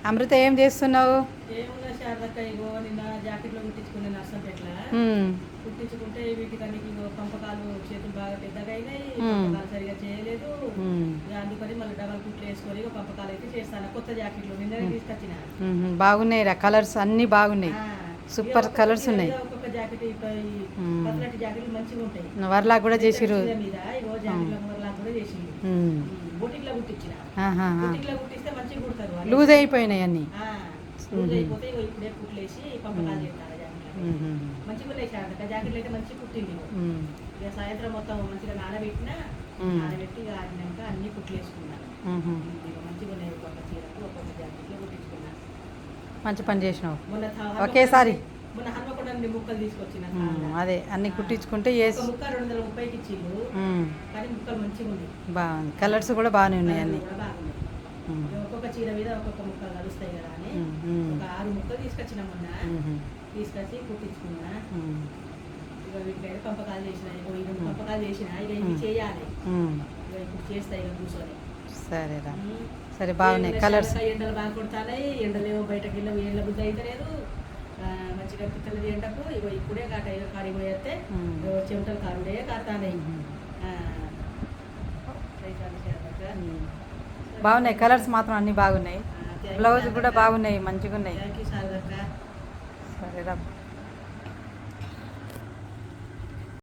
అమృత ఏం చేస్తున్నావు? ఏమున్నా శారదక్క, ఇగో నిన్న జాకెట్లో కుట్టించుకునే నర్సంపేట్ల కుట్టించుకుంటే వీటికన్నీ పంపకాలు చేతులు బాగా పెద్దగా అయినాయి, పంపకాలు సరిగా చేయలేదు. అందుకని మళ్ళీ డబల్ కుట్లు వేసుకొని పంపకాలు అయితే చేస్తాను. కొత్త జాకెట్లు నిన్ననే తీసుకొచ్చిన. బాగున్నాయి రా, కలర్స్ అన్నీ బాగున్నాయి, సూపర్ కలర్స్ ఉన్నాయి. ఒక్కొక్క జాకెట్ పర్ఫెక్ట్ జాకెట్లు మంచిగా ఉంటాయి. వర్లాక్ కూడా చేసిరు మీద ఇగో జాకెట్ల వర్లాక్ కూడా చేసింది. బొటిక్లో కుట్టించిన. బొటిక్లో కుట్టిస్తే మంచిగా కుడతారు. లూజ్ అయిపోయినాయి అన్ని. లూజ్ అయిపోతే ఇప్పుడే కుట్లు వేసి పంపకాలు చేస్తారు. మంచిగా ఉన్నాయి శారదక్క, జాకెట్లు అయితే మంచిగా కుట్టింది. ఇక సాయంత్రం మొత్తం మంచిగా నానబెట్టి ఆడినాక అన్ని కుట్లు వేసుకున్నా. మంచిగా ఉన్నాయి. ఒక్కొక్క చీరకు ఒక్కొక్క జాకెట్లో కుట్టించుకున్నా. మంచి పని చేసినావు. మొన్న ఒకేసారి మొన్న హన్మకొండ ముక్కలు తీసుకొచ్చిన. అదే అన్ని కుట్టించుకుంటే ముక్క 230కి ఇచ్చిండు, కానీ ముక్కలు మంచిగా ఉంది. బాగుంది, కలర్స్ కూడా బాగానే ఉన్నాయి అన్ని. ఒక్కొక్క చీర మీద ఒక్కొక్క ముక్కలు కలుస్తాయి కదా అని ఒక 6 ముక్కలు తీసుకొచ్చిన. మొన్న తీసుకొచ్చి కుట్టించుకున్నా. ఇక వీటికైతే పంపకాలు చేసిన. ఇక పంపకాలు చేసిన, ఇక ఇవి చేయాలి. ఇక ఇప్పుడు చేస్తాయి ఇక కూర్చొని. సరేరా, సరే బాగున్నాయి కలర్స్. ఎండలు బాగా కొడతాయి, ఎండలేమో బయటకు వెళ్ళి ఎండ బుద్ధి అయితే లేదు. మంచిగా పిత్తలది ఎండకు ఇగో ఇప్పుడే కాడికి పోయేస్తే చెమటలు కారుడే కారుతాయి. బాగున్నాయి కలర్స్ మాత్రం అన్నీ బాగున్నాయి. బ్లౌజ్ కూడా బాగున్నాయి, మంచిగా ఉన్నాయి. సరేరా. సరేరా.